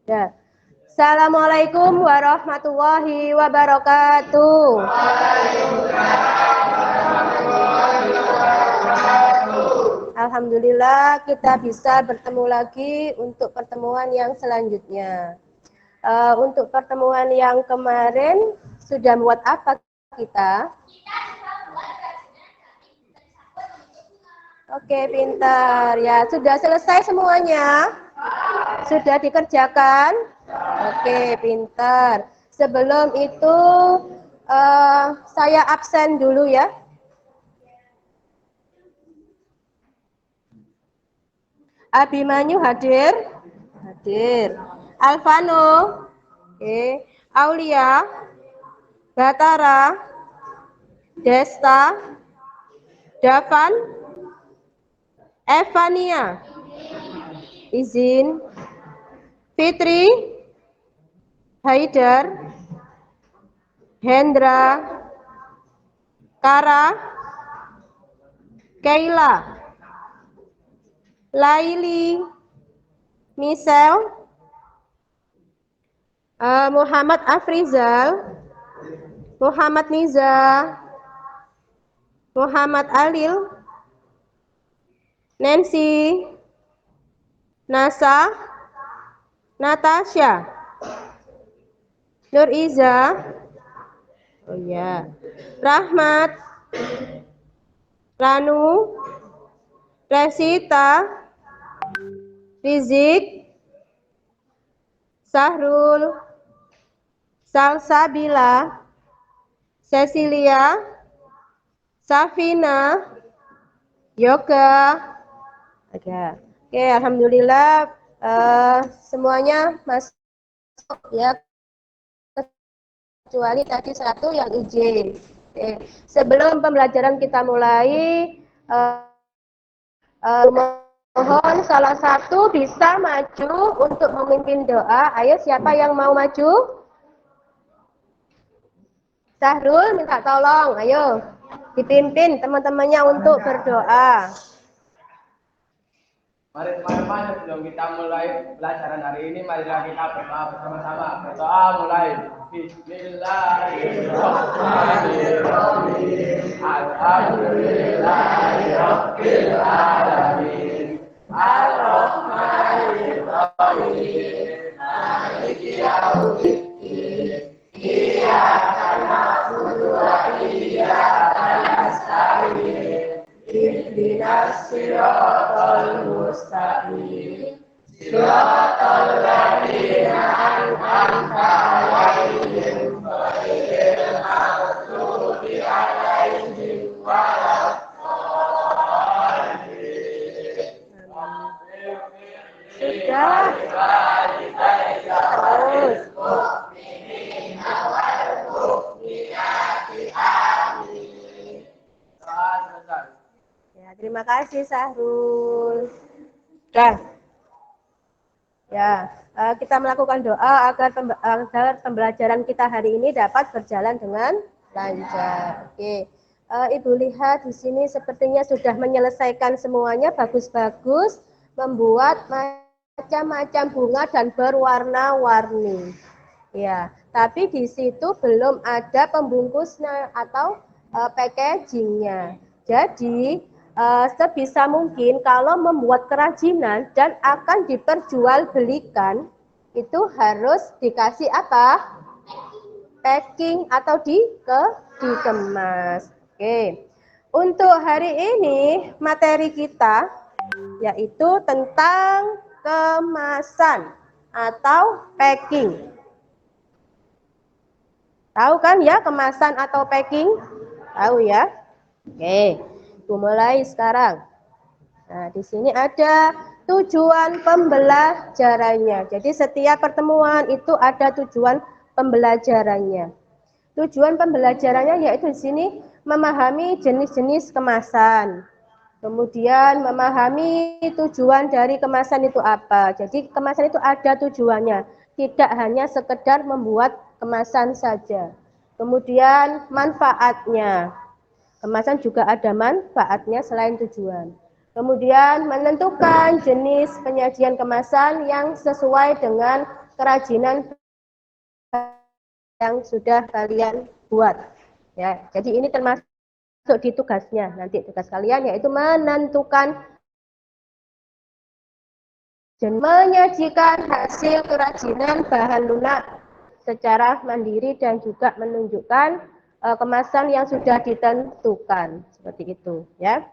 Ya. Assalamualaikum warahmatullahi wabarakatuh. Alhamdulillah kita bisa bertemu lagi untuk pertemuan yang selanjutnya. Untuk pertemuan yang kemarin sudah buat apa kita? Oke, pintar. Ya, sudah selesai semuanya? Sudah dikerjakan? Oke, pintar. Sebelum itu saya absen dulu ya. Abimanyu hadir? Hadir. Alvano? Oke. Aulia? Batara? Desta? Davan? Evania? Izin. Fitri? Haidar? Hendra? Kara? Keila? Laili? Michelle? Muhammad Afrizal? Muhammad Niza? Muhammad Alil? Nancy? Nasa? Natasha? Nur Iza? Oh ya. Rahmat? Ranu? Resita? Rizik? Sahrul? Salsabila? Cecilia? Safina? Yoga? Oke, alhamdulillah semuanya masuk ya, kecuali tadi satu yang izin. Oke. Sebelum pembelajaran kita mulai, mohon salah satu bisa maju untuk memimpin doa. Ayo, siapa yang mau maju? Sahrul minta tolong, ayo dipimpin teman-temannya untuk berdoa. Mari teman-teman, sebelum kita mulai pelajaran hari ini, marilah kita berdoa bersama-sama. Berdoa mulai. Bismillahirrahmanirrahim. Alhamdulillahirabbil alamin. Ar-Rahmanir-Rahim. Maliki yaumiddin. Iyyaka na'budu wa iyyaka nasta'in. Ihdinas siratal mustaqim. Siratal ladzina an'amta 'alaihim ghairil maghdubi 'alaihim waladdallin. Sudah. Terus. Ya, terima kasih Sahrul. Dah. Ya, kita melakukan doa agar pembelajaran kita hari ini dapat berjalan dengan lancar. Oke. Ibu lihat di sini sepertinya sudah menyelesaikan semuanya, bagus-bagus, membuat macam-macam bunga dan berwarna-warni. Ya, tapi di situ belum ada pembungkusnya atau packagingnya. Jadi sebisa mungkin kalau membuat kerajinan dan akan diperjualbelikan itu harus dikasih apa? Packing atau dikemas. Oke. Untuk hari ini materi kita yaitu tentang kemasan atau packing. Tahu kan ya kemasan atau packing? Tahu ya? Oke, kita mulai sekarang. Nah, di sini ada tujuan pembelajarannya. Jadi setiap pertemuan itu ada tujuan pembelajarannya. Tujuan pembelajarannya yaitu di sini memahami jenis-jenis kemasan. Kemudian memahami tujuan dari kemasan itu apa. Jadi kemasan itu ada tujuannya, tidak hanya sekedar membuat kemasan saja. Kemudian manfaatnya. Kemasan juga ada manfaatnya selain tujuan. Kemudian menentukan jenis penyajian kemasan yang sesuai dengan kerajinan yang sudah kalian buat. Ya, jadi ini termasuk di tugasnya. Nanti tugas kalian yaitu menentukan dan menyajikan hasil kerajinan bahan lunak secara mandiri dan juga menunjukkan kemasan yang sudah ditentukan. Seperti itu, ya.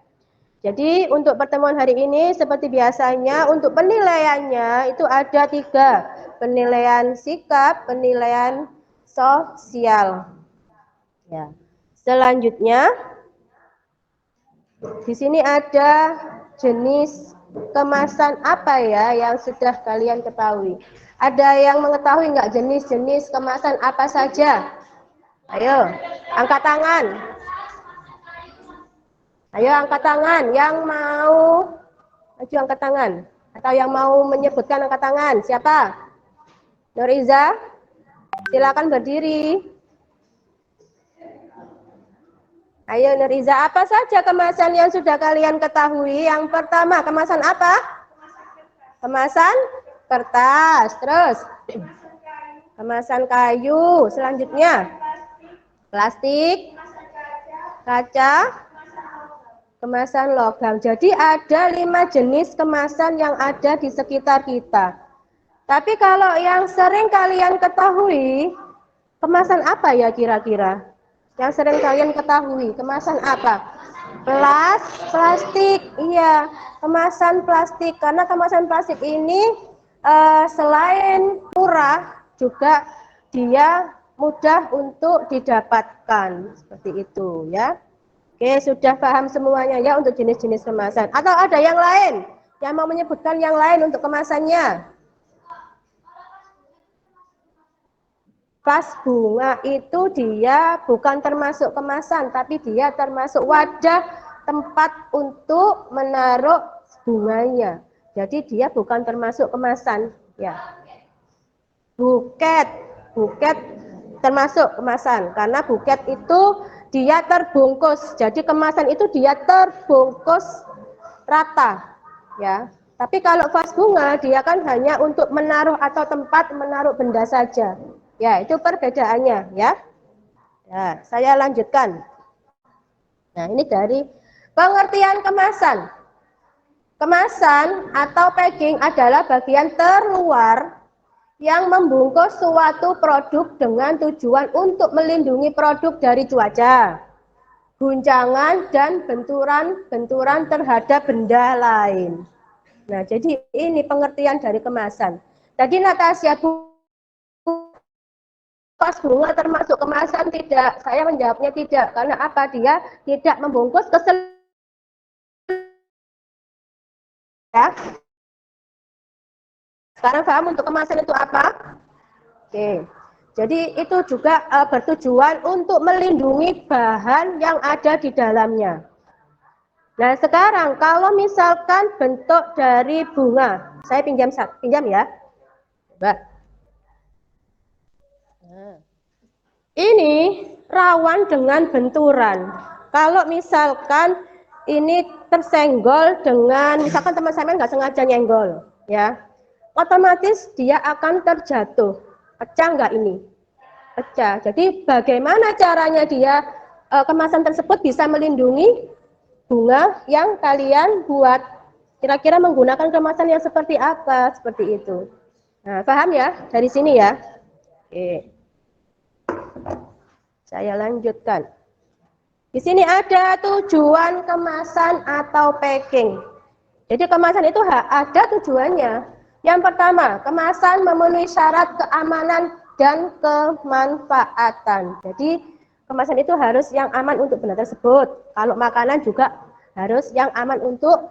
Jadi untuk pertemuan hari ini seperti biasanya untuk penilaiannya itu ada 3. Penilaian sikap, penilaian sosial. Ya. Selanjutnya di sini ada jenis kemasan apa ya yang sudah kalian ketahui? Ada yang mengetahui nggak jenis-jenis kemasan apa saja? Ayo, angkat tangan. Ayo angkat tangan. Yang mau maju angkat tangan. Atau yang mau menyebutkan angkat tangan. Siapa? Nuriza? Silakan berdiri. Ayo Nuriza, apa saja kemasan yang sudah kalian ketahui? Yang pertama, kemasan apa? Kemasan kertas. Terus kemasan kayu. Selanjutnya plastik, kaca, kemasan logam. Jadi ada 5 jenis kemasan yang ada di sekitar kita. Tapi kalau yang sering kalian ketahui, kemasan apa ya kira-kira? Yang sering kalian ketahui, kemasan apa? Plastik, iya, kemasan plastik. Karena kemasan plastik ini selain murah, juga dia mudah untuk didapatkan. Seperti itu, ya. Oke, sudah paham semuanya ya untuk jenis-jenis kemasan. Atau ada yang lain yang mau menyebutkan yang lain untuk kemasannya? Vas bunga itu dia bukan termasuk kemasan, tapi dia termasuk wadah tempat untuk menaruh bunganya. Jadi dia bukan termasuk kemasan, ya. Buket, buket termasuk kemasan karena buket itu dia terbungkus. Jadi kemasan itu dia terbungkus rata, ya. Tapi kalau vas bunga dia kan hanya untuk menaruh atau tempat menaruh benda saja. Ya, itu perbedaannya, ya. Nah, saya lanjutkan. Nah, ini dari pengertian kemasan. Kemasan atau packing adalah bagian terluar yang membungkus suatu produk dengan tujuan untuk melindungi produk dari cuaca, guncangan, dan benturan-benturan terhadap benda lain. Nah, jadi ini pengertian dari kemasan. Tadi Natasha, vas bunga termasuk kemasan tidak? Saya menjawabnya tidak. Karena apa? Dia tidak membungkus keseluruhan. Ya. Sekarang paham untuk kemasan itu apa? Oke. Jadi itu juga bertujuan untuk melindungi bahan yang ada di dalamnya. Nah, sekarang kalau misalkan bentuk dari bunga, saya pinjam ya. Coba. Nah. Ini rawan dengan benturan. Kalau misalkan ini tersenggol dengan, misalkan teman saya nggak sengaja nyenggol, ya, otomatis dia akan terjatuh. Pecah nggak ini? Pecah. Jadi bagaimana caranya dia kemasan tersebut bisa melindungi bunga yang kalian buat? Kira-kira menggunakan kemasan yang seperti apa? Seperti itu. Nah, paham ya dari sini ya? Oke. Saya lanjutkan. Di sini ada tujuan kemasan atau packing. Jadi kemasan itu ada tujuannya. Yang pertama, kemasan memenuhi syarat keamanan dan kemanfaatan. Jadi kemasan itu harus yang aman untuk benda tersebut. Kalau makanan juga harus yang aman untuk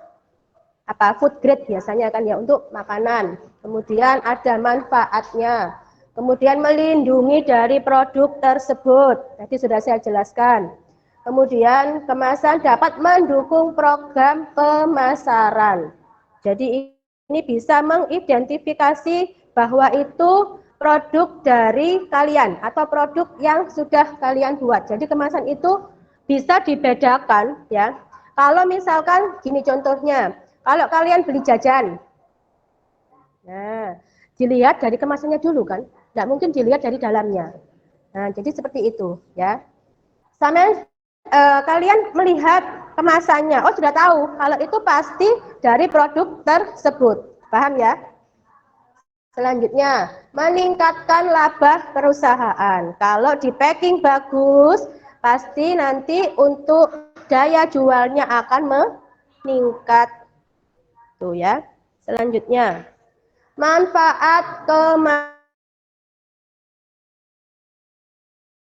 food grade biasanya kan ya, untuk makanan. Kemudian ada manfaatnya. Kemudian melindungi dari produk tersebut. Tadi sudah saya jelaskan. Kemudian kemasan dapat mendukung program pemasaran. Jadi ini bisa mengidentifikasi bahwa itu produk dari kalian atau produk yang sudah kalian buat. Jadi kemasan itu bisa dibedakan ya. Kalau misalkan gini contohnya, kalau kalian beli jajan. Nah, dilihat dari kemasannya dulu kan, tidak mungkin dilihat dari dalamnya. Nah, jadi seperti itu ya. Sama kalian melihat kemasannya, oh sudah tahu kalau itu pasti dari produk tersebut, paham ya? Selanjutnya, meningkatkan laba perusahaan. Kalau di packing bagus, pasti nanti untuk daya jualnya akan meningkat. Tuh ya. Selanjutnya, manfaat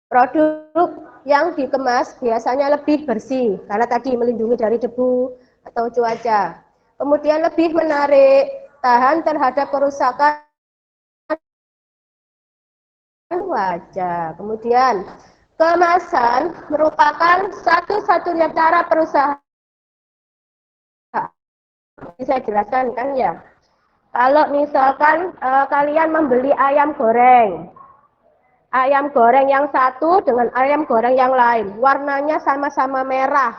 produk yang dikemas biasanya lebih bersih karena tadi melindungi dari debu atau cuaca. Kemudian lebih menarik, tahan terhadap kerusakan wajah. Kemudian kemasan merupakan satu-satunya cara perusahaan. Bisa jelaskan kan ya? Kalau misalkan kalian membeli ayam goreng yang satu dengan ayam goreng yang lain, warnanya sama-sama merah,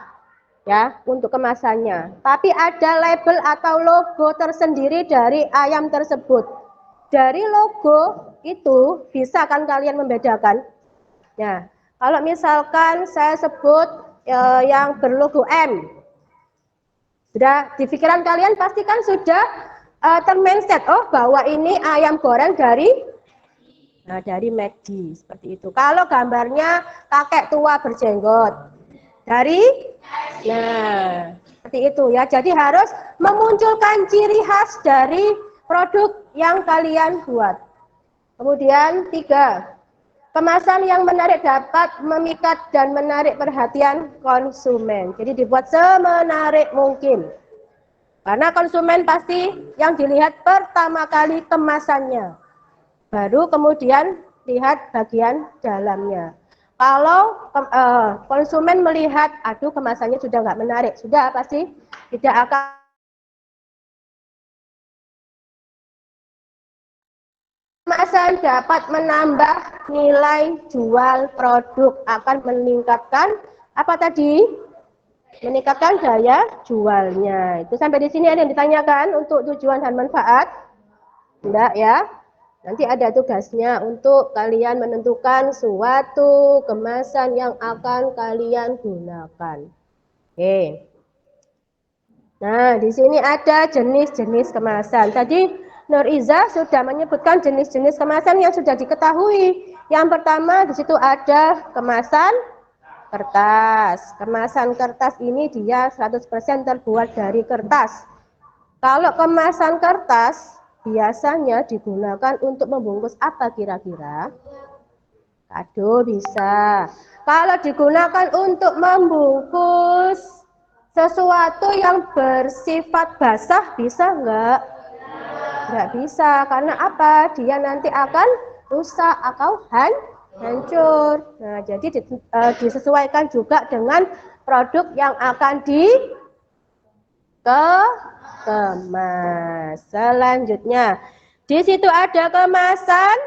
ya, untuk kemasannya. Tapi ada label atau logo tersendiri dari ayam tersebut. Dari logo itu bisa kan kalian membedakan? Ya, kalau misalkan saya sebut yang berlogo M, sudah di pikiran kalian pasti kan sudah termindset, oh bahwa ini ayam goreng dari McD, seperti itu. Kalau gambarnya kakek tua berjenggot, dari, nah seperti itu ya. Jadi harus memunculkan ciri khas dari produk yang kalian buat. Kemudian 3, kemasan yang menarik dapat memikat dan menarik perhatian konsumen. Jadi dibuat semenarik mungkin. Karena konsumen pasti yang dilihat pertama kali kemasannya. Baru kemudian lihat bagian dalamnya. Kalau konsumen melihat, aduh kemasannya sudah nggak menarik, sudah pasti tidak akan. Kemasan dapat menambah nilai jual produk, akan meningkatkan apa tadi? Meningkatkan daya jualnya. Itu sampai di sini ada yang ditanyakan untuk tujuan dan manfaat? Enggak ya? Nanti ada tugasnya untuk kalian menentukan suatu kemasan yang akan kalian gunakan. Oke. Nah, di sini ada jenis-jenis kemasan. Tadi Nur Iza sudah menyebutkan jenis-jenis kemasan yang sudah diketahui. Yang pertama di situ ada kemasan kertas. Kemasan kertas ini dia 100% terbuat dari kertas. Kalau kemasan kertas biasanya digunakan untuk membungkus apa kira-kira? Kado bisa. Kalau digunakan untuk membungkus sesuatu yang bersifat basah bisa enggak? Enggak bisa. Karena apa? Dia nanti akan rusak atau hancur. Nah, jadi disesuaikan juga dengan produk yang akan dikemas. Selanjutnya, di situ ada kemasan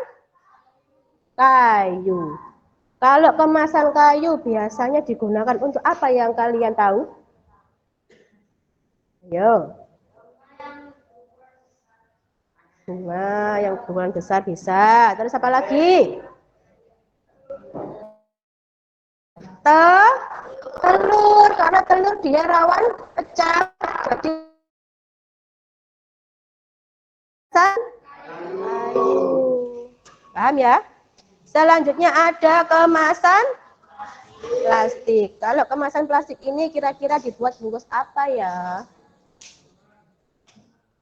kayu. Kalau kemasan kayu biasanya digunakan untuk apa yang kalian tahu? Ayo. Bunga, yang bunga besar bisa. Terus apa lagi? Telur, karena telur dia rawan pecah. Jadi kayu. Paham ya? Selanjutnya ada kemasan plastik. Kalau kemasan plastik ini kira-kira dibuat bungkus apa ya?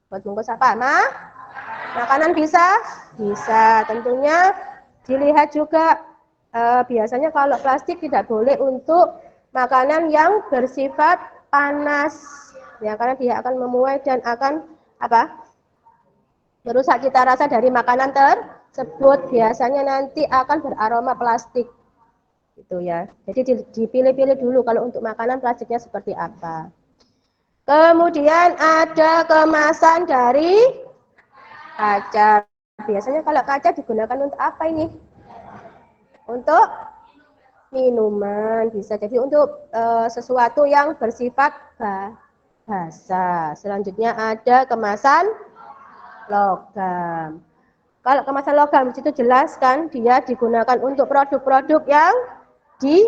Buat bungkus apa, Ma? Makanan bisa? Bisa. Tentunya dilihat juga biasanya kalau plastik tidak boleh untuk makanan yang bersifat panas. Ya, karena dia akan memuai dan akan apa? Merusak cita rasa dari makanan tersebut. Biasanya nanti akan beraroma plastik. Gitu ya. Jadi dipilih-pilih dulu kalau untuk makanan plastiknya seperti apa. Kemudian ada kemasan dari kaca. Biasanya kalau kaca digunakan untuk apa ini? Untuk minuman, bisa jadi untuk sesuatu yang bersifat basah. Selanjutnya ada kemasan logam. Kalau kemasan logam di situ jelas kan dia digunakan untuk produk-produk yang di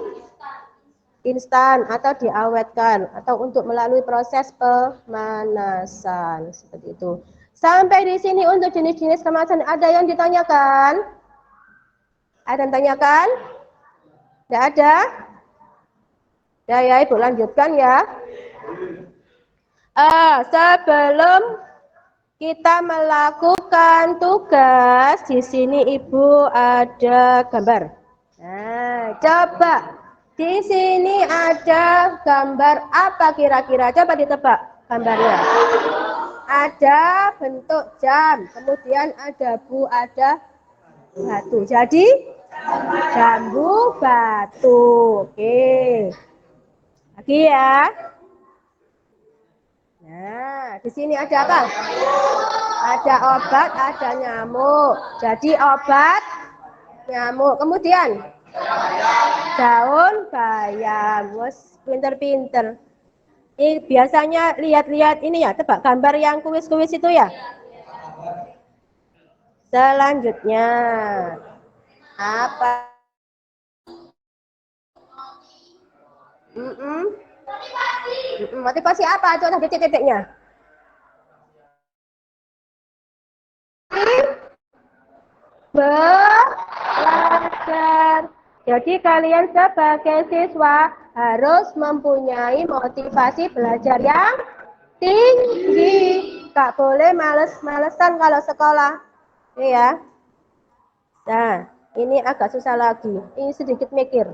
instan atau diawetkan atau untuk melalui proses pemanasan seperti itu. Sampai di sini untuk jenis-jenis kemasan ada yang ditanyakan? Ada yang tanyakan? Tidak ada? Ya, Ibu lanjutkan ya. Sebelum kita melakukan tugas, di sini Ibu ada gambar. Nah, coba di sini ada gambar apa kira-kira? Coba ditebak gambarnya. Ada bentuk jam, kemudian ada ada batu. Jadi jambu batu. Oke. Lagi ya. Nah, di sini ada apa? Ada obat, ada nyamuk. Jadi obat, nyamuk. Kemudian daun bayam. Wes, pinter-pinter. Ini biasanya lihat-lihat ini ya, tebak gambar yang kuis-kuis itu ya. Selanjutnya apa? Motivasi apa? Coba titik-titiknya. Belajar. Jadi kalian sebagai siswa harus mempunyai motivasi belajar yang tinggi. Gak boleh males-malesan kalau sekolah. Iya. Nah, ini agak susah lagi. Ini sedikit mikir.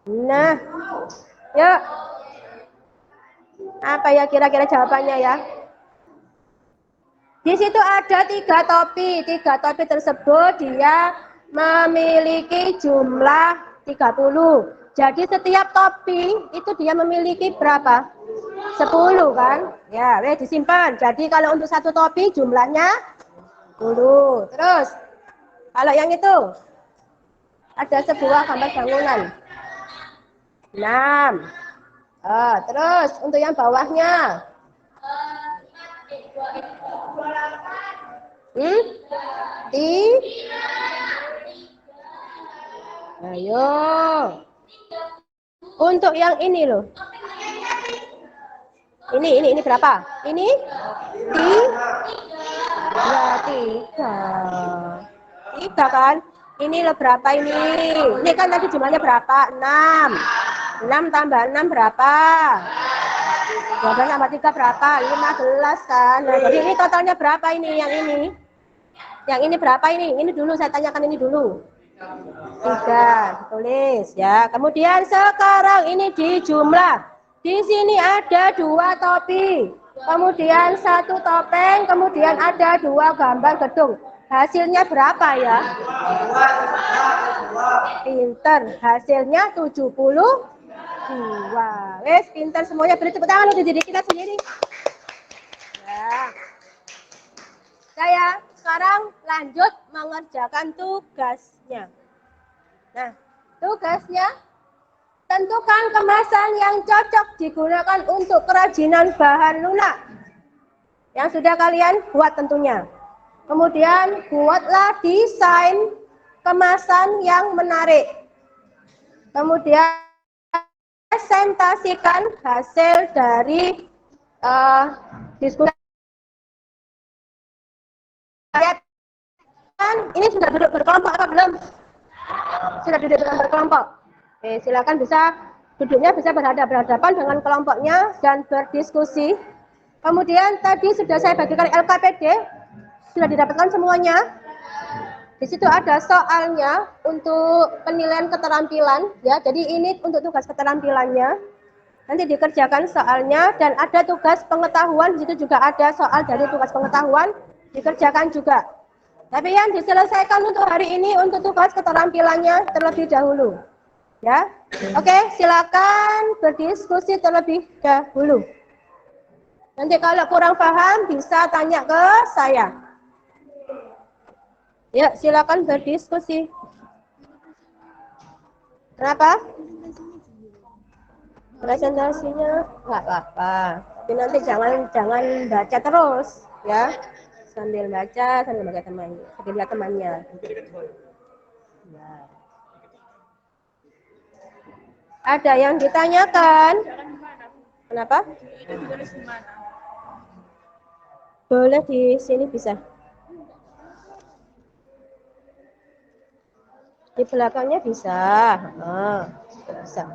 Nah, yuk. Apa ya kira-kira jawabannya ya? Di situ ada 3 topi. 3 topi tersebut dia memiliki jumlah 30. Jadi setiap topi itu dia memiliki berapa? 10 kan? Ya, disimpan. Jadi kalau untuk satu topi jumlahnya 10. Terus, kalau yang itu ada sebuah gambar bangunan. 6. Terus untuk yang bawahnya. Ayo. Untuk yang ini loh. Ini berapa? Ini? Tiga. Tiga kan? Ini loh berapa ini? Ini kan tadi jumlahnya berapa? 6. 6 tambah 6 berapa? 12 tambah 3 berapa? 15 kan? Nah, jadi ini totalnya berapa ini? Yang ini? Yang ini berapa ini? Ini dulu saya tanyakan ini dulu. 3, tulis ya. Kemudian sekarang ini di jumlah. Di sini ada 2 topi. Kemudian 1 topeng, kemudian ada 2 gambar gedung. Hasilnya berapa ya? Pinter. Hasilnya 72. Wes, pinter semuanya. Beri tepuk tangan untuk diri kita sendiri. Ya. Saya sekarang lanjut mengerjakan tugasnya. Nah, tugasnya tentukan kemasan yang cocok digunakan untuk kerajinan bahan lunak. Yang sudah kalian buat tentunya. Kemudian buatlah desain kemasan yang menarik. Kemudian presentasikan hasil dari diskusi. Ini sudah duduk berkelompok apa belum? Sudah duduk berkelompok. Oke, silakan duduknya bisa berhadapan dengan kelompoknya dan berdiskusi. Kemudian tadi sudah saya bagikan LKPD, sudah didapatkan semuanya. Di situ ada soalnya untuk penilaian keterampilan, ya. Jadi ini untuk tugas keterampilannya. Nanti dikerjakan soalnya dan ada tugas pengetahuan. Di situ juga ada soal dari tugas pengetahuan dikerjakan juga. Tapi yang diselesaikan untuk hari ini untuk tugas keterampilannya terlebih dahulu. Ya, oke, silakan berdiskusi terlebih dahulu. Nanti kalau kurang paham bisa tanya ke saya. Ya, silakan berdiskusi. Kenapa? Presentasinya nggak apa-apa. Tapi nanti jangan baca terus, ya. sambil baca, sambil baca temannya, sambil lihat temannya. Ya. Ada yang ditanyakan? Kenapa? Boleh di sini bisa. Di belakangnya bisa. Bisa.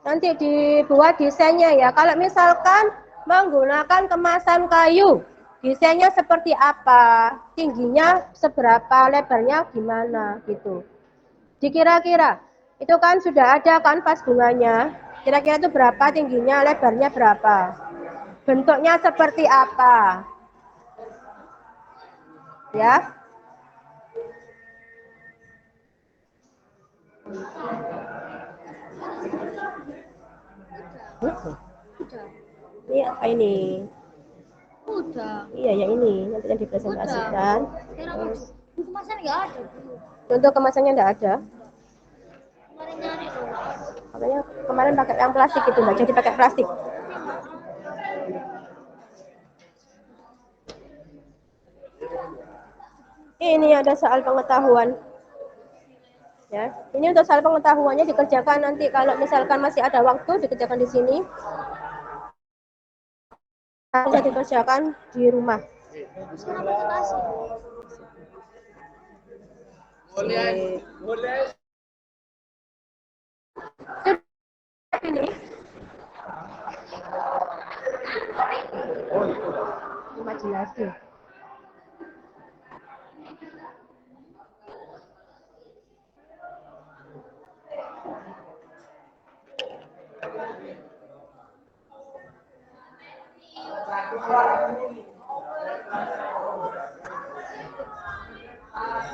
Nanti dibuat desainnya ya. Kalau misalkan menggunakan kemasan kayu, desainnya seperti apa, tingginya seberapa, lebarnya gimana gitu. Dikira-kira, itu kan sudah ada kanvas bunganya. Kira-kira itu berapa tingginya, lebarnya berapa, bentuknya seperti apa, ya. Ini apa ini? Udah. Iya ya ini, nanti yang dipresentasikan. Terus, Kemasan nggak ada. contoh kemasannya enggak ada. Kemarin nyari loh. Makanya kemarin pakai yang plastik itu, enggak jadi pakai plastik. Ini ada soal pengetahuan. Ya, ini untuk soal pengetahuannya dikerjakan nanti kalau misalkan masih ada waktu dikerjakan di sini. Bisa dikerjakan di rumah. Boleh. Ini imajinasi.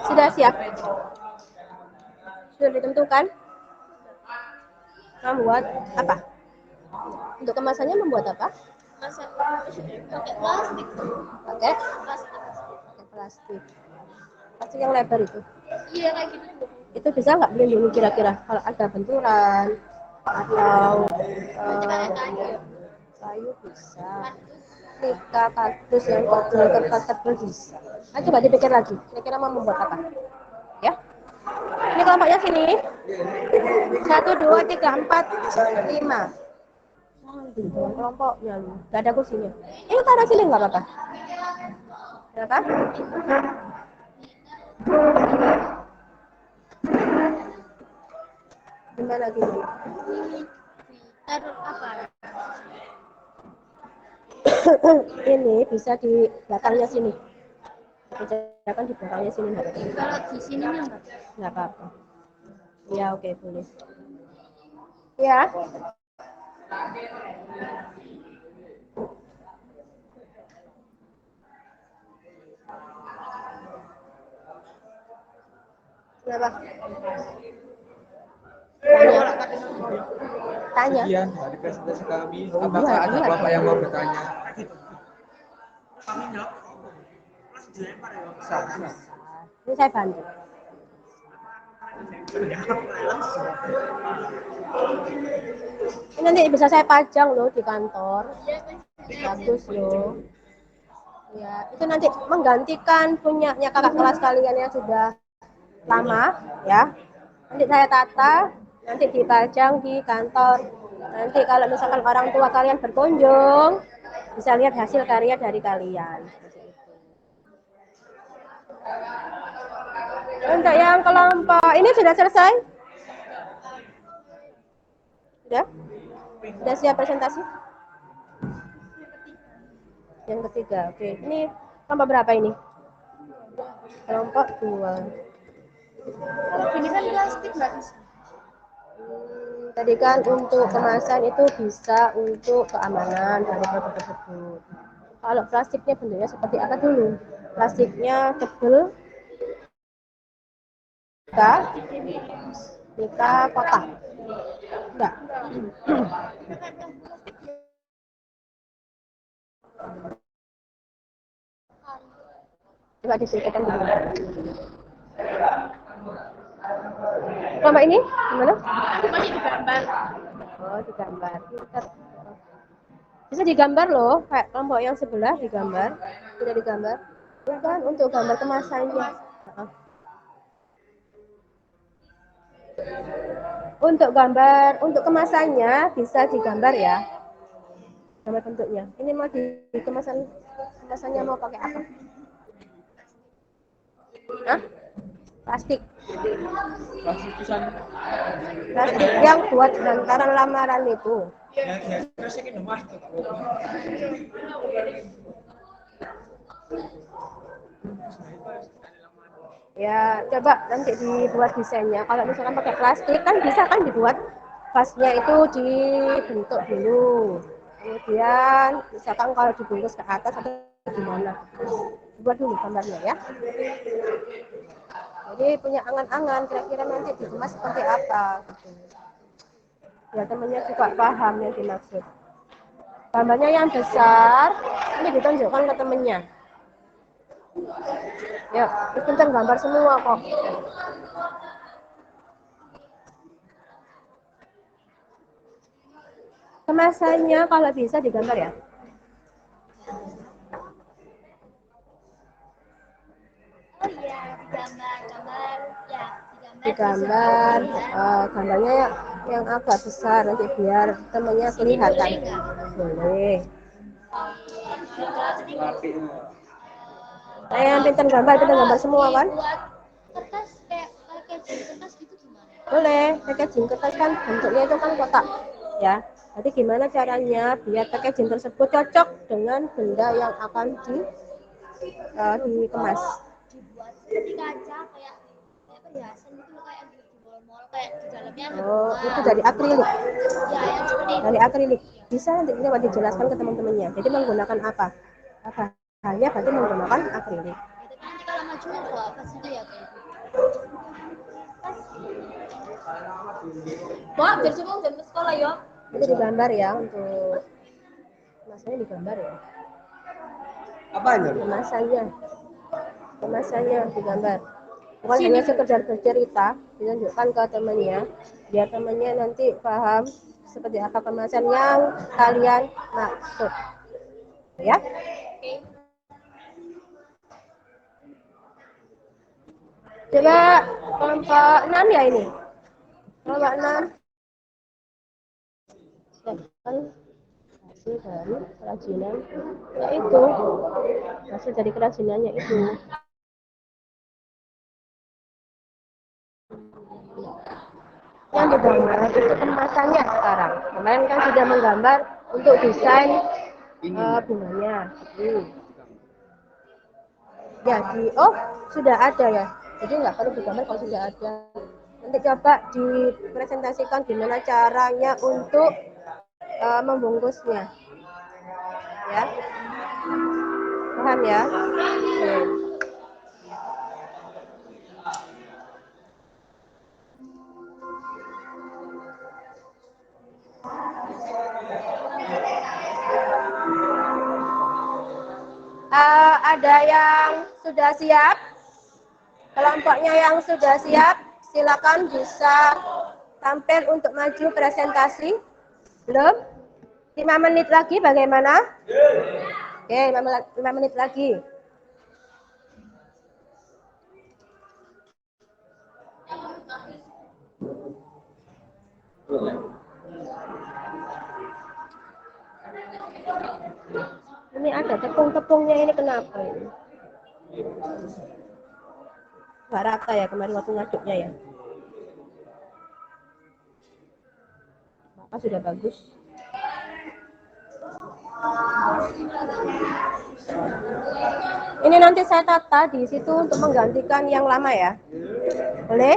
Sudah siap? Sudah ditentukan? Membuat apa? Untuk kemasannya membuat apa? Pakai plastik. Pakai plastik. Plastik yang lebar itu. Iya kayak gitu. Itu bisa nggak melindungi kira-kira kalau ada benturan atau kayu bisa. Nika kardus yang tebal bisa. Nah, coba dipikir lagi. Kira-kira mau membuat apa? Ya. Ini kelompoknya sini. 1, 2, 3, 4, 5. Kelompoknya nggak ada kursinya. Ini taruh sini nggak apa-apa. Kenapa? Gimana lagi? Taruh apa? Ini bisa di belakangnya sini. Kerjakan di belakangnya sini nggak apa-apa. Kalau di sininya enggak. Nggak apa-apa. Ya oke boleh. Ya. Kenapa? Tanya. Sekian dari presentasi kami. Oh, Apakah iya, ada iya. bapak yang mau bertanya? Ini saya bantu. Ini nanti bisa saya pajang loh di kantor. Bagus loh. Ya, itu nanti menggantikan punyanya kakak kelas kalian yang sudah lama, ya. Nanti saya tata, nanti dipajang di kantor. Nanti kalau misalkan orang tua kalian berkunjung, bisa lihat hasil karya dari kalian. Untuk yang kelompok ini sudah selesai? Sudah? Sudah siap presentasi? Yang ketiga, oke. Ini kelompok berapa ini? Kelompok 2. Kalau gini kan plastik nggak bisa. Tadi kan untuk kemasan itu bisa untuk keamanan dari produk tersebut. Kalau plastiknya bentuknya seperti apa dulu? Plastiknya tebal, nika kotak. Enggak. Coba diceritakan dulu. Kelompok ini gimana? Masih digambar. Oh, digambar. Pintar. Bisa digambar loh, kayak kelompok yang sebelah digambar. Sudah digambar. Bukan untuk gambar kemasannya. Heeh. Untuk kemasannya bisa digambar ya. Gambar bentuknya. Ini mau di kemasannya mau pakai apa? Hah? Plastik. Plastik yang buat hantaran lamaran itu. Ya, coba nanti dibuat desainnya. Kalau misalkan pakai plastik kan bisa kan dibuat vasnya itu dibentuk dulu. Kemudian misalkan kalau dibungkus ke atas atau gimana. Buat dulu gambarnya ya. Jadi punya angan-angan kira-kira nanti dikemas seperti apa. Ya temennya juga paham yang dimaksud. Gambarnya yang besar, ini ditunjukkan ke temennya. Ya, pintar gambar semua kok. Kemasannya kalau bisa digambar ya. Oh iya, digambar ya, Digambar, gambarnya yang agak besar nanti biar temennya kelihatan. Boleh. Yang pintar gambar semua kan? buat kertas kayak packaging kertas gitu gimana? Boleh, packaging kertas kan bentuknya itu kan kotak ya. Jadi gimana caranya biar packaging tersebut cocok dengan benda yang akan dikemas. Dibuat seperti kaca kayak perhiasan gitu loh, kayak di mall-mall kayak di dalamnya ada Oh, bunga. itu dari akrilik. Ya, yang seperti itu. Dari akrilik. Bisa nanti coba dijelaskan ke teman-temannya. Jadi menggunakan apa? Apa halnya berarti menggunakan akrilik. Ya, tapi nanti kalau maju mau bawa apa situ ya kayak gitu. Bawa biar semua udah ke sekolah ya. Itu digambar ya untuk kemasannya digambar ya. Apanya? Kemasannya digambar. Bukan hanya sekedar bercerita, ditunjukkan ke temannya, biar temannya nanti paham seperti apa kemasan yang kalian maksud. Ya. Coba kelompok 6 ya ini. Kelompok 6. Kan hasil dari kerajinan yaitu hasil dari kerajinannya itu. Yang digambar itu kemasannya sekarang. Kemarin kan sudah menggambar untuk desain bunganya. Ya sudah ada ya. Jadi nggak perlu digambar kalau sudah ada. Nanti coba dipresentasikan gimana caranya untuk membungkusnya. Ya, paham ya? Oke. Ada yang sudah siap? Kelompoknya yang sudah siap, silakan bisa tampil untuk maju presentasi. Belum? 5 menit lagi bagaimana? Oke, 5 menit lagi. Ini ada tepung-tepungnya ini kenapa ini? Nggak rata ya kemarin waktu ngaduknya ya. Bapak sudah bagus. Ini nanti saya tata di situ untuk menggantikan yang lama ya. Boleh?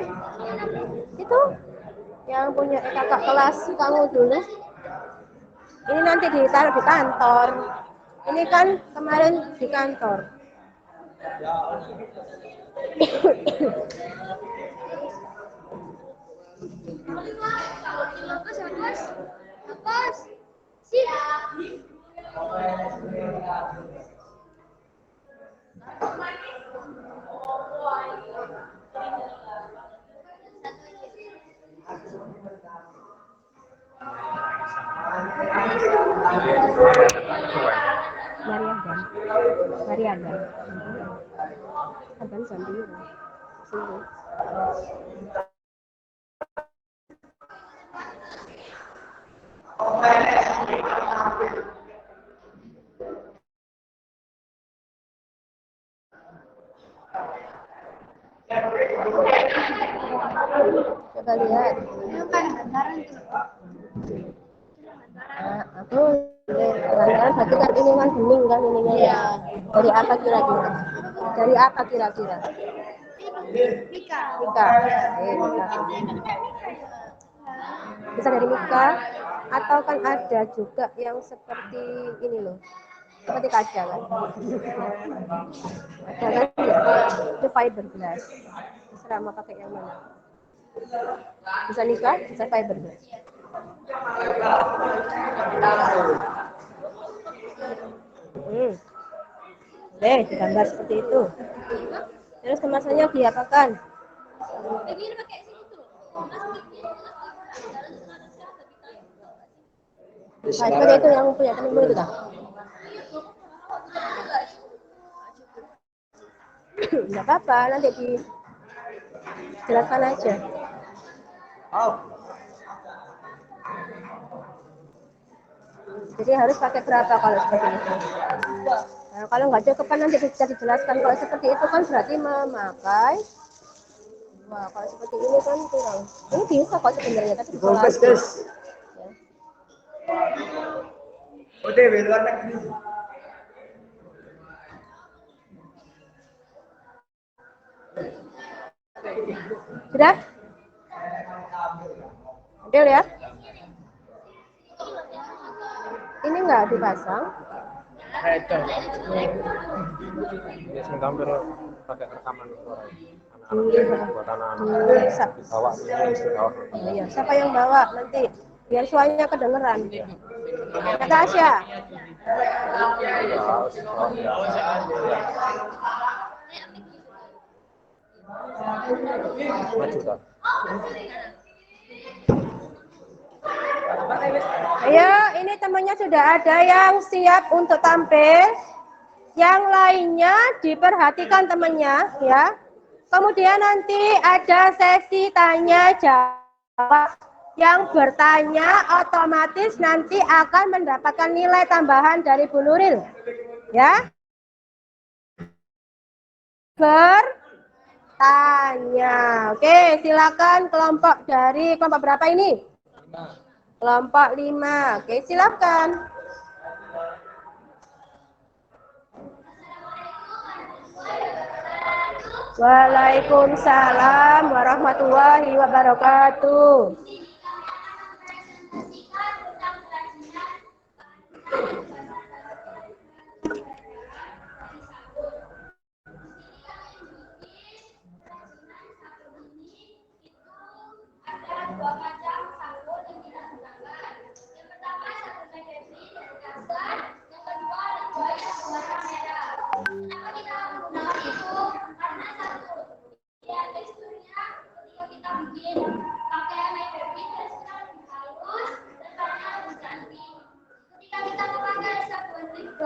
Itu yang punya kakak kelas kamu dulu. Ini nanti ditaruh di kantor. Ini kan kemarin di kantor. Mariadan. Abang sambil sini. Coba lihat. Nah, aku gambaran berarti kan ini kan bening kan ininya ya. Dari apa kira-kira? Dari apa kira-kira? Mika. Mika. Mika. Bisa dari Mika atau kan ada juga yang seperti ini loh. Seperti kaca kan? Ada kan ya? Itu fiberglass. Terserah mau pakai yang mana. Bisa Mika, bisa fiberglass. Boleh digambar seperti itu. Terus kemasannya diapakan? Ini pakai sini tuh. Nah, seperti itu yang punya temenmu itu tak? Enggak apa-apa, nanti dijelaskan aja. Jadi harus pakai berapa kalau seperti itu? Nah, kalau nggak cukup kan nanti bisa dijelaskan. Kalau seperti itu kan berarti memakai. Wah, kalau seperti ini kan kurang. Ini bisa kok sebenarnya, tapi dijelaskan. OTW luar negeri. Sudah? Adil ya? Ini nggak dipasang. Itu. Ya tampil pakai rekaman suara anak-anak buat anak-anak bawa Iya, siapa yang bawa nanti biar suaranya kedengeran. Natasha. maju. Ayo, ini temannya sudah ada yang siap untuk tampil. Yang lainnya diperhatikan temannya ya. Kemudian nanti ada sesi tanya jawab. Yang bertanya otomatis nanti akan mendapatkan nilai tambahan dari Bu Nuril. Ya. Bertanya. Oke, silakan kelompok dari kelompok berapa ini? Kelompok 5. Oke, silakan. Waalaikumsalam warahmatullahi wabarakatuh.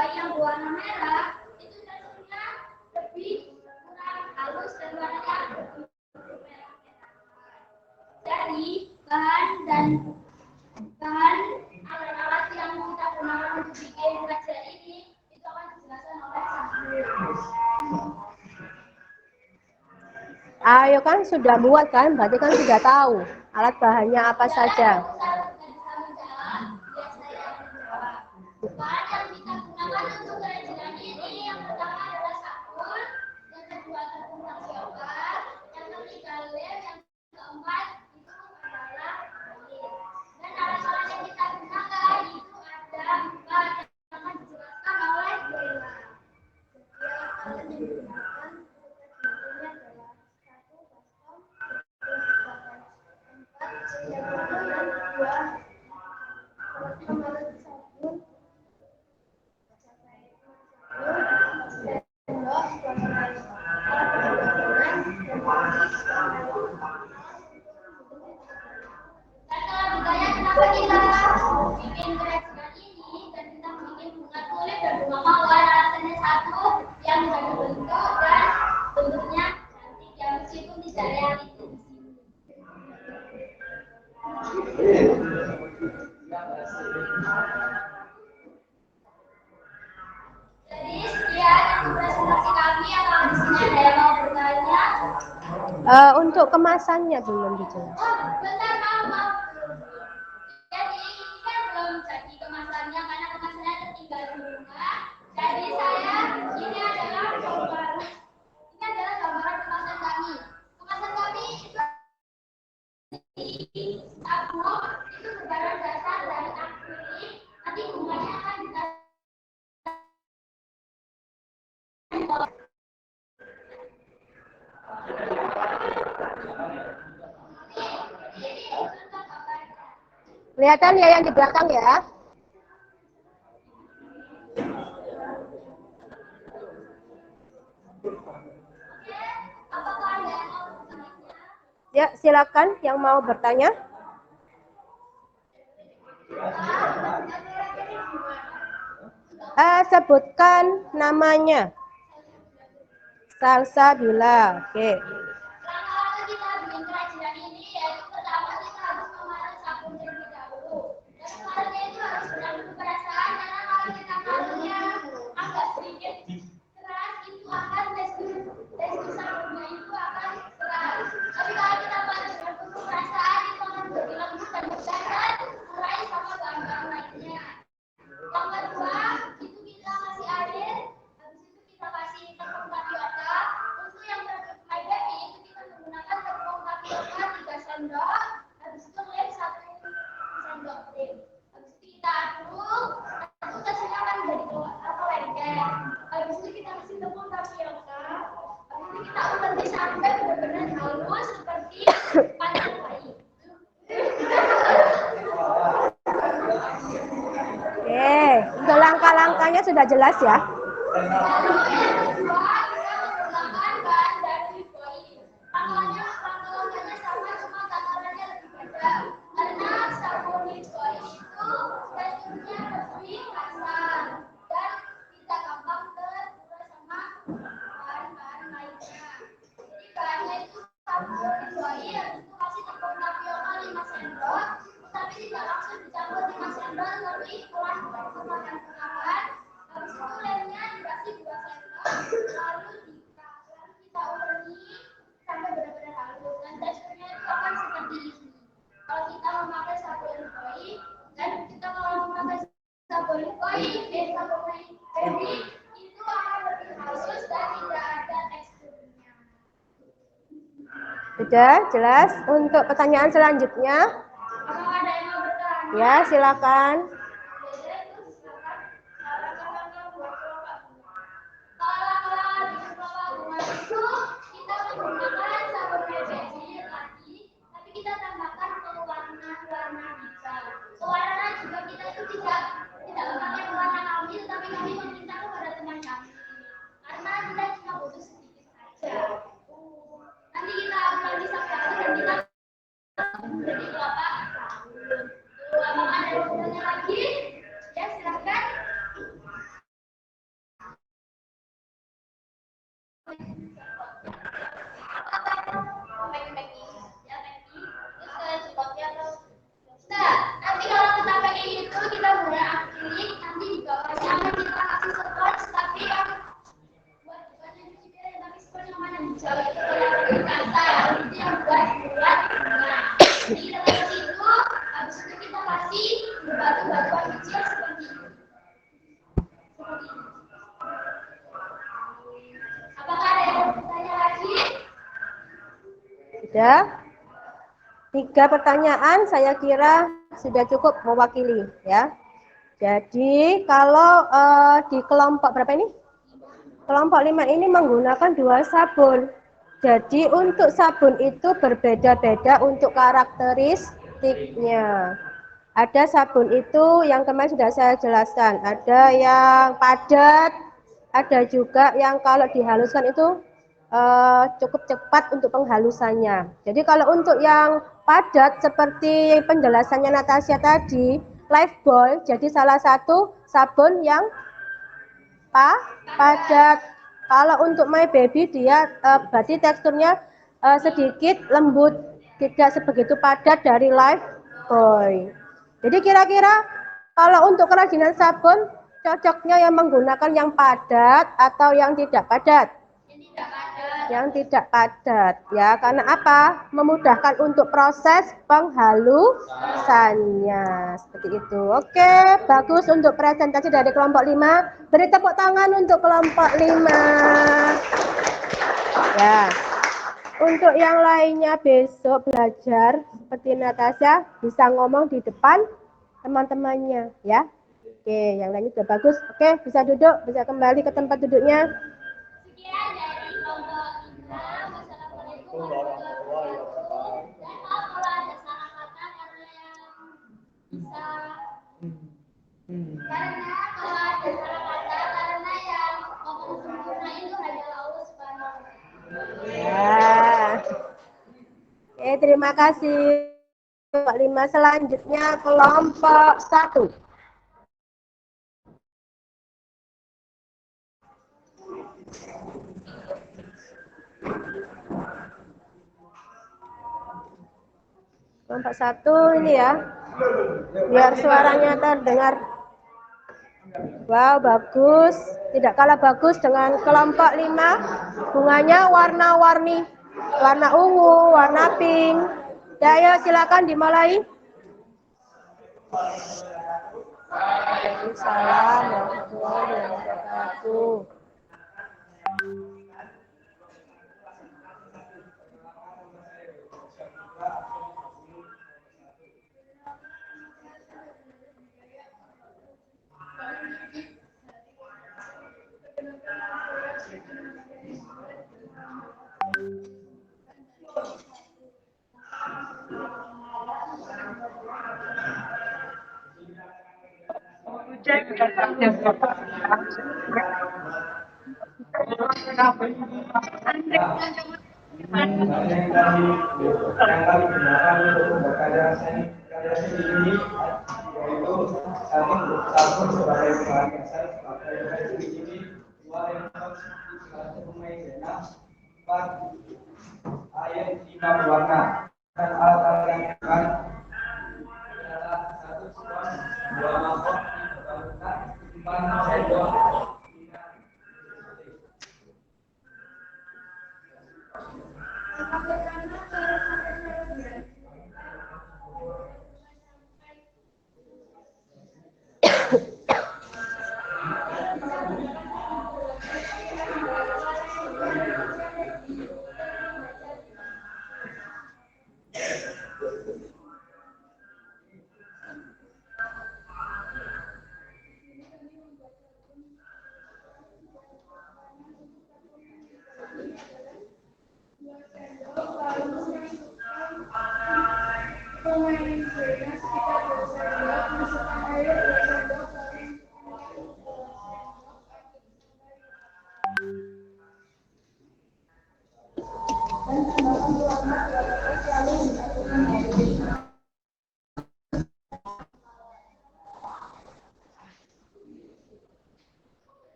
Yang berwarna merah itu teksturnya lebih kurang halus dan warnanya merah. Jadi bahan alat-alat yang kita gunakan untuk bikin kaca ini itu akan dijelaskan oleh Ayo kan sudah buat kan, berarti kan sudah tahu alat bahannya apa saja. bahan yang kita gunakan untuk kerajinan ini yang pertama adalah sabun, yang kedua tepung tapioka, yang ketiga lem, yang keempat itu adalah air. Dan alat-alat yang kita gunakan itu ada empat yang akan dijelaskan oleh Bella. Setiap alat yang digunakan adalah satu baskom, empat yang kemudian dua alat sabun. Kenapa kita bikin kerajinan ini dan kita bikin bunga tulip dan bunga mawar? Alasannya satu, yang sudah dibentuk Untuk kemasannya belum dijelaskan. Oh, bentar, maaf. Jadi ini kan belum jadi kemasannya karena kemasannya tertinggal di rumah. Jadi ini adalah gambaran. Ini adalah gambaran kemasan kami. Kemasan kami itu di tabung itu berbahan dasar dari akrilik. Nanti bunganya akan ditaruh. Kelihatan ya yang di belakang ya? Apakah ada yang mau bertanya? Ya, silakan yang mau bertanya. Sebutkan namanya. Salsabila. Oke. Langkah-langkah kita bikin kerajinan ini yaitu pertama kita harus memanen sabun terlebih dahulu. Dan memanennya itu harus benar perasaan karena kalau kita manennya agak sedikit keras itu akan tekstur sabunnya itu akan keras. Tapi kalau kita manen dengan penuh perasaan itu akan lebih lembut dan mudah meraih sama bahan-bahan lainnya. Yang kedua itu kita kasih air, habis itu kita kasih tepung tapioka. Untuk yang my baby itu kita menggunakan tepung tapioka 3 sendok, habis itu lem 1 sendok teh. Habis itu kita aduk, itu teksturnya akan menjadi lengket. Habis itu kita kasih tepung tapioka, habis itu kita uleni sampai benar-benar halus seperti pancing bayi. Oke, untuk langkah-langkahnya sudah jelas ya? Tapi tidak langsung dicampur 5 sendok, tapi pelan-pelan habis itu lemnya dikasih 2 sendok, lalu kita uleni sampai benar-benar halus dan teksturnya itu akan seperti ini. Kalau kita memakai sabun koi dan kita kalau memakai sabun koi, sabun baby itu akan lebih halus dan tidak ada teksturnya. Sudah jelas. Untuk pertanyaan selanjutnya, Apakah ada yang mau bertanya? ya silakan. Nanti kita akan bisa dan kita jadi bapak. Apakah ada yang mau bertanya lagi? Ya silakan. Nanti kalau kita packing itu kita mulai akrilik, nanti di bawahnya akan kita kasih spons, tapi yang buat cuci piring, tapi spons yang mana di Jawa itu yang kata, itu yang buat bunga. Jadi kita kasih itu, habis itu kita kasih batu-batuan kecil seperti ini. Apakah ada yang mau bertanya lagi? Sudah. 3 pertanyaan saya kira sudah cukup mewakili ya. Jadi kalau di kelompok berapa ini? Kelompok 5 ini menggunakan 2 sabun. Jadi untuk sabun itu berbeda-beda untuk karakteristiknya. Ada sabun itu yang kemarin sudah saya jelaskan. Ada yang padat, ada juga yang kalau dihaluskan itu cukup cepat untuk penghalusannya. Jadi kalau untuk yang padat seperti penjelasannya Natasha tadi, Lifebuoy jadi salah satu sabun yang padat. Kalau untuk My Baby dia berarti teksturnya sedikit lembut, tidak sebegitu padat dari Lifebuoy. Jadi kira-kira kalau untuk kerajinan sabun cocoknya yang menggunakan yang padat atau yang tidak padat? Yang tidak padat. yang tidak padat ya. Karena apa? Memudahkan untuk proses penghalusannya. Seperti itu. Oke, bagus untuk presentasi dari kelompok 5. Beri tepuk tangan untuk kelompok 5. Ya. Untuk yang lainnya besok belajar seperti Natasha bisa ngomong di depan teman-temannya ya. Oke, yang lainnya sudah bagus. Oke, bisa duduk, bisa kembali ke tempat duduknya. Sekian dari kelompok 5. Wassalamualaikum warahmatullahi wabarakatuh. Dan maaf kalau ada salah kata karena yang bisa karena kalau ada salah kata karena yang ngomong sempurna itu hanya Allah Subhanahu wa Ta'ala. Ya. Oke, terima kasih. Kelompok 5 selanjutnya kelompok 1. Kelompok 1 ini ya. Biar suaranya terdengar. Wow, bagus. Tidak kalah bagus dengan kelompok 5. Bunganya warna-warni. Warna ungu, warna pink. Ya, ayo silakan dimulai. Waalaikumsalam warahmatullahi wabarakatuh. Yang kami gunakan untuk memberkarya karya seni ini yaitu satu sebagai bahan dasar sebagai seni ini, dua yang sebagai pemain zona, empat ayat 5 berwarna dan alat-alat yang akan adalah satu spons, dua mangkok, empat sendok.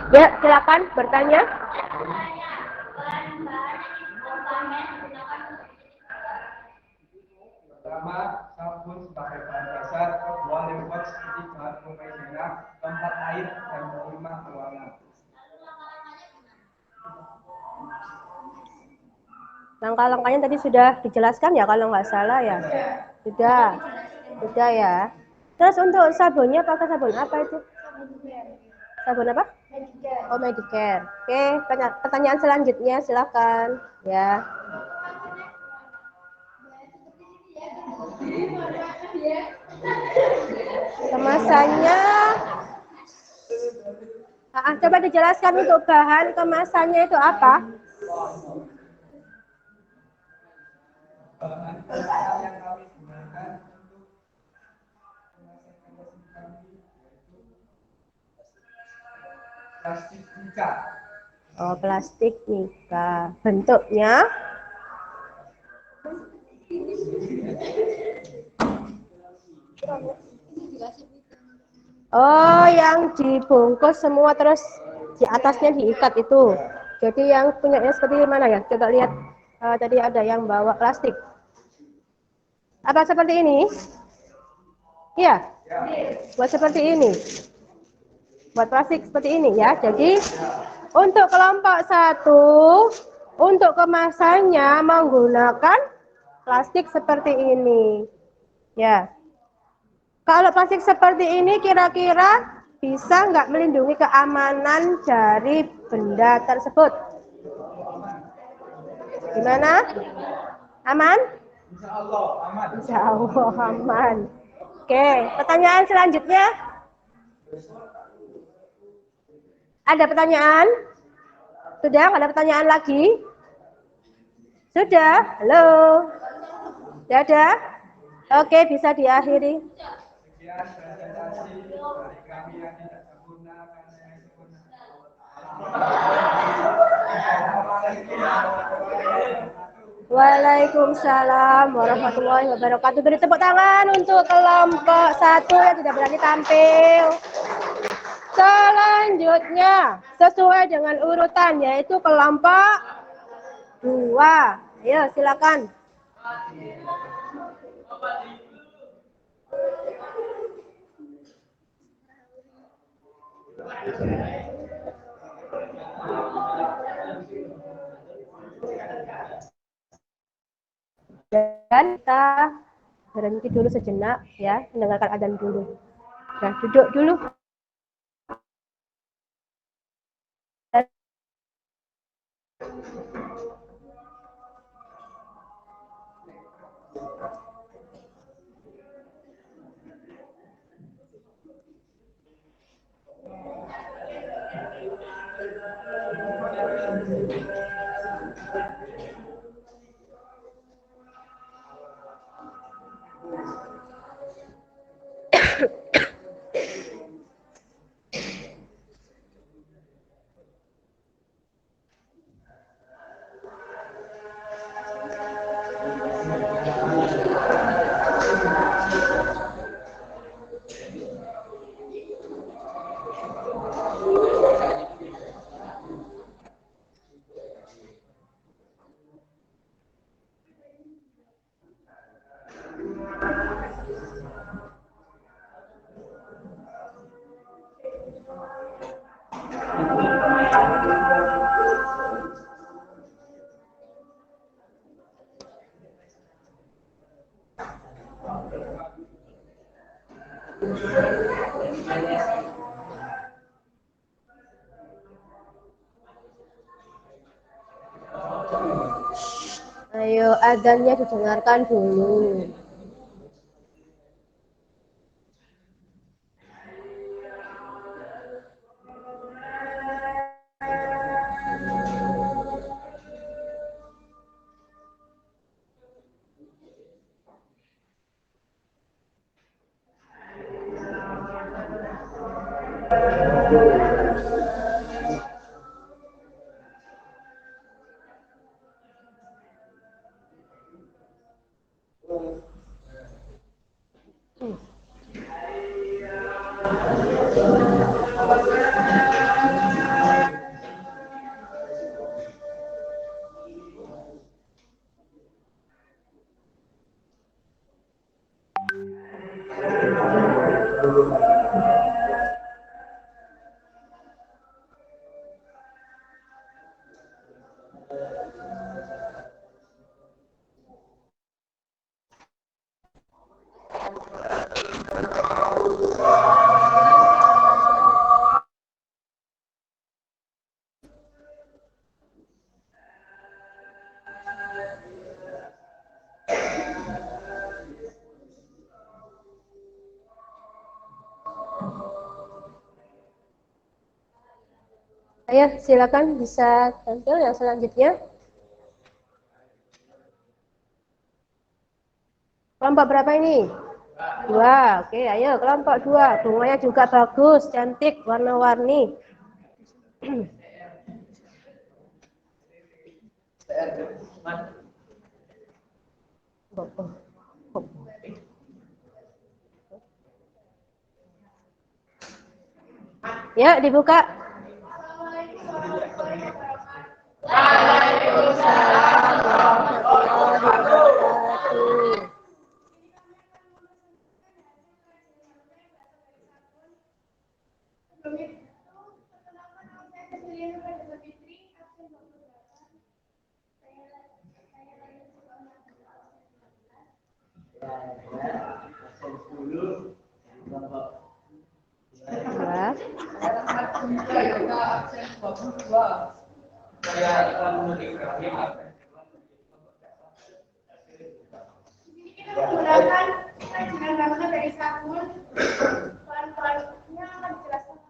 Ya, silakan bertanya. Pertama, sabun sebagai bahan dasar, kedua lembut seperti bahan pemaizena, keempat air, dan kelima berwarna. Langkah-langkahnya tadi sudah dijelaskan ya kalau nggak salah ya. Sudah ya. Terus untuk sabunnya pakai sabun apa itu? Sabun apa? Oh, Medicare. Oke, pertanyaan selanjutnya silakan ya. Kemasannya, coba dijelaskan untuk bahan kemasannya itu apa? Bahan dasar yang kami gunakan untuk plastik mika. Oh, plastik mika. Bentuknya? Oh, yang dibungkus semua terus di atasnya diikat itu. Jadi yang punyanya seperti mana ya? Coba lihat. Tadi ada yang bawa plastik. Apa seperti ini? Iya. Buat seperti ini. buat plastik seperti ini ya. Jadi untuk kelompok 1, untuk kemasannya menggunakan plastik seperti ini. Ya. Kalau plastik seperti ini kira-kira bisa nggak melindungi keamanan dari benda tersebut? Gimana? Aman? Insya Allah aman. Insya Allah aman. Oke, pertanyaan selanjutnya. Ada pertanyaan? Sudah? Nggak ada pertanyaan lagi? Sudah? Halo? Sudah ada? Oke, bisa diakhiri. Sekian presentasi dari kami yang tidak sempurna karena yang sempurna. Waalaikumsalam warahmatullahi wabarakatuh. Beri tepuk tangan untuk kelompok 1 yang tidak berani tampil. Selanjutnya, sesuai dengan urutan, yaitu kelompok 2. Ayo, silakan. Dan kita berhenti dulu sejenak ya, mendengarkan adzan dulu. Nah, duduk dulu. Ayo, adzannya didengarkan dulu. Ayo, silakan bisa tampil yang selanjutnya. Kelompok berapa ini? 2. Oke, ayo kelompok 2. Bunganya juga bagus, cantik, warna-warni. Ya, dibuka. Waalaikumsalam warahmatullahi wabarakatuh. Ya. Menggunakan kerajinan bangsa dari sabun, bahan-bahannya akan dijelaskan.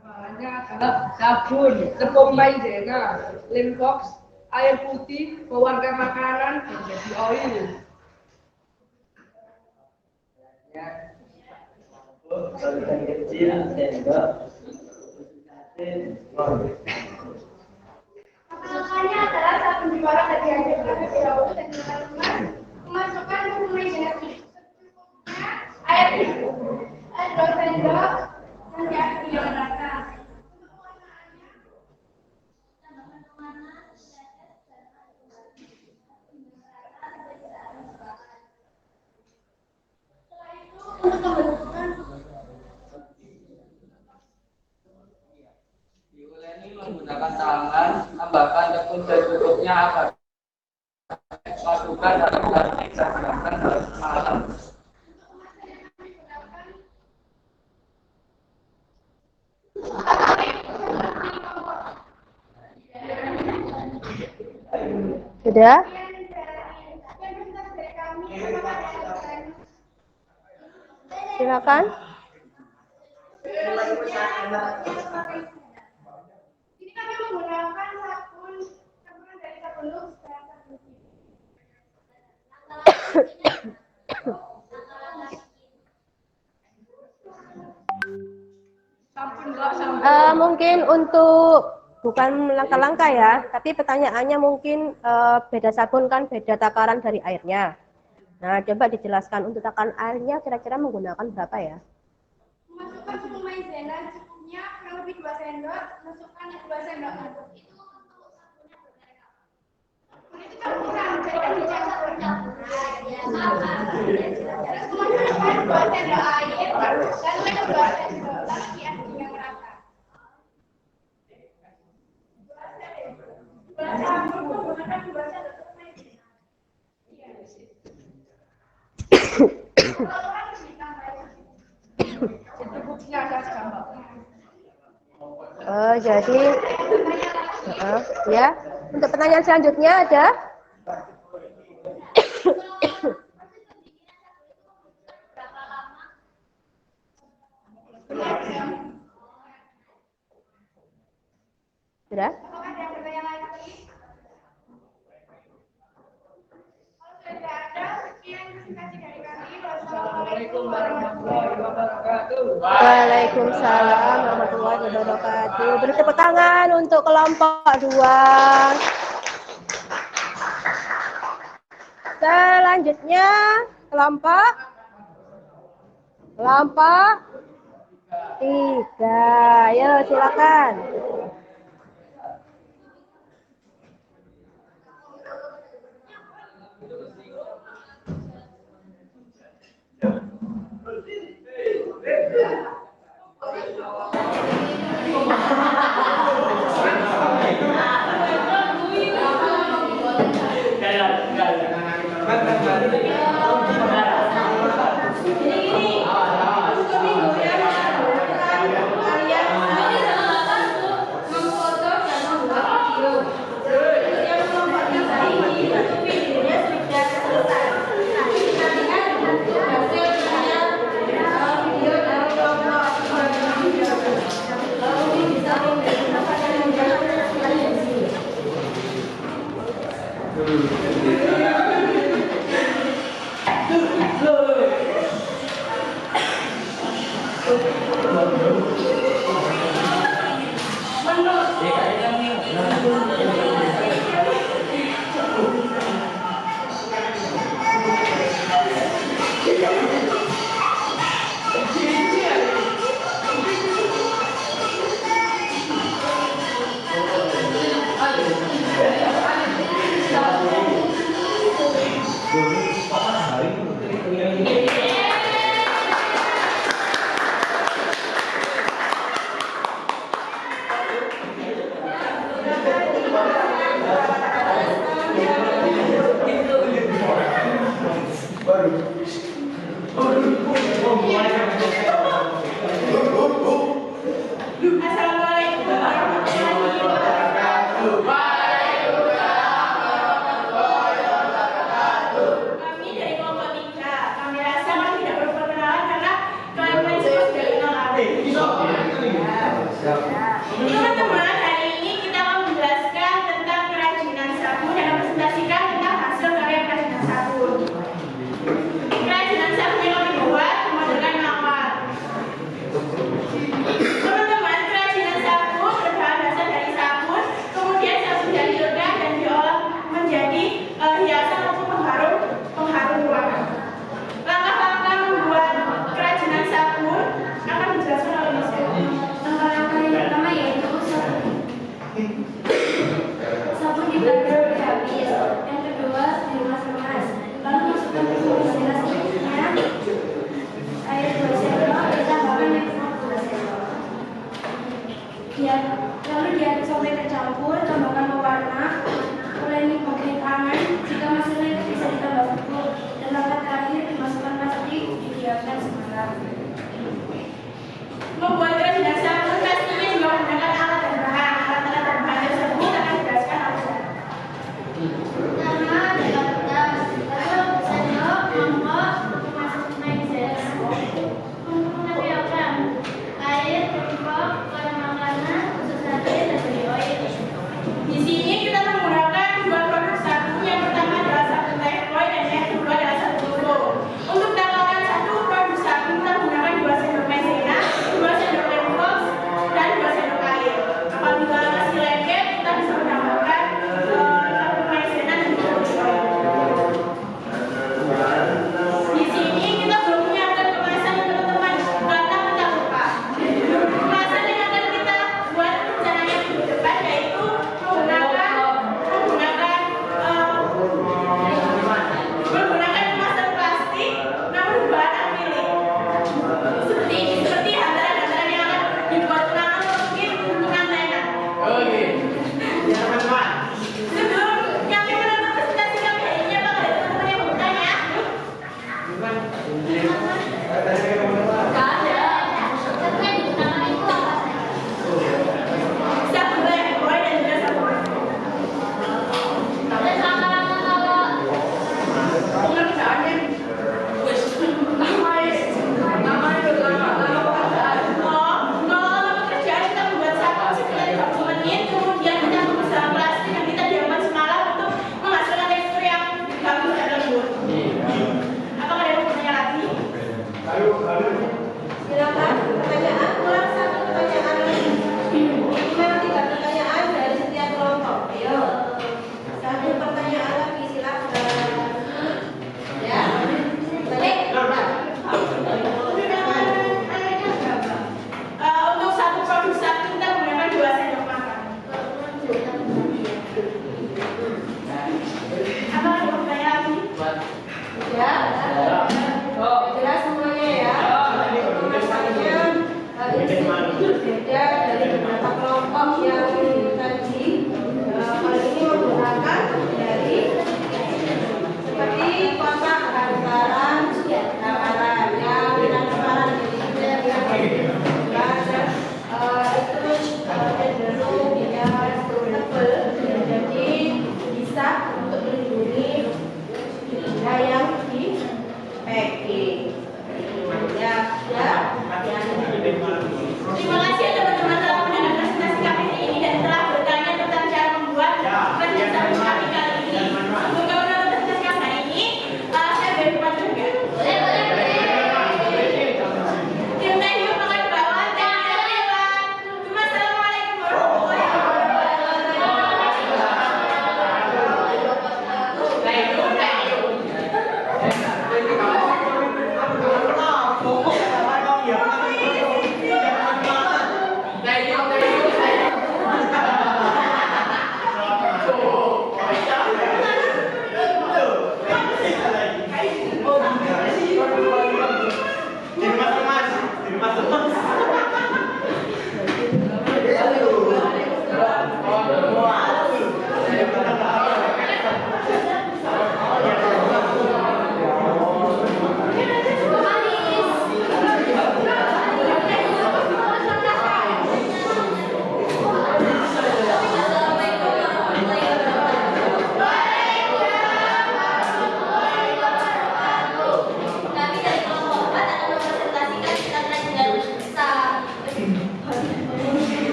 Bahannya adalah sabun, tepung maizena, lem box, air putih, pewarna makanan, dan baby oil. Masalahnya adalah sabun dibawa dari hasil terlebih dahulu dan teman-teman memasukkan tepung maizena secukupnya, air 2 sendok, dan diaduk dengan rata. Untuk membentukkan Diuleni menggunakan tangan, tambahkan tepung secukupnya agar masukkan dalam plastik dan diamkan dalam malam. Sudah? Silakan. Ini kami menggunakan sabun campuran dari sabun Lux dan sabun Kim. Mungkin untuk bukan langkah-langkah ya, tapi pertanyaannya mungkin beda sabun kan beda takaran dari airnya. Nah, coba dijelaskan untuk takaran airnya kira-kira menggunakan berapa ya? Masukkan tepung maizena secukupnya, kurang lebih 2 sendok, masukkan 2 sendok. Itu campuran, jadi kan dicampur. Terus kemudian 2 sendok air, lalu 2 sendok, lalu diaduk dengan rata. Campur menggunakan 2 sendok tepung maizena. Kalau harus ditambahin. Secukupnya ada gambar. Jadi, ya. Untuk pertanyaan selanjutnya ada? Sudah? Apakah ada pertanyaan lagi? Kalau sudah ada, sekian presentasi dari kami. Wassalamualaikum warahmatullahi wabarakatuh. Waalaikumsalam warahmatullahi wabarakatuh. Beri tepuk tangan untuk kelompok 2. Selanjutnya kelompok 3. Ayo silakan. Assalamualaikum warahmatullahi wabarakatuh. Kami dari kelompok 3. Kami rasa kami tidak perlu perkenalan karena kalian semua sudah kenal kami. Teman-teman, hari ini kita akan menjelaskan tentang kerajinan sabun dan mempresentasikan tentang hasil karya kerajinan sabun. Kerajinan sabun yang kami buat menggunakan mawar. Teman-teman, kerajinan sabun berbahan dasar dari sabun, kemudian sabun dihancurkan dan diolah menjadi hiasan untuk pengharum ruangan. Langkah-langkah membuat kerajinan sabun akan dijelaskan oleh Mas Eko. Langkah-langkah yang pertama yaitu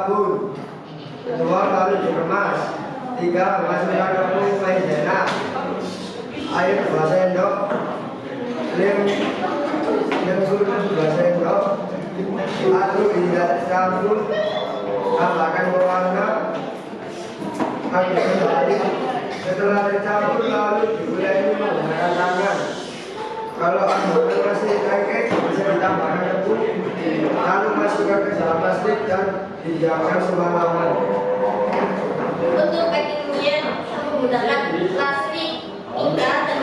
sabun. Kedua, lalu dikemas. 3, masukkan tepung maizena, air 2 sendok, lem gula 2 sendok, aduk hingga campur, tambahkan pewarna, aduk kembali. Setelah dicampur lalu digulai menggunakan tangan. Kalau adonan masih lengket bisa ditambahkan tepung, lalu masukkan ke dalam plastik dan didiamkan semalaman. Untuk packingnya menggunakan plastik, ikat, dan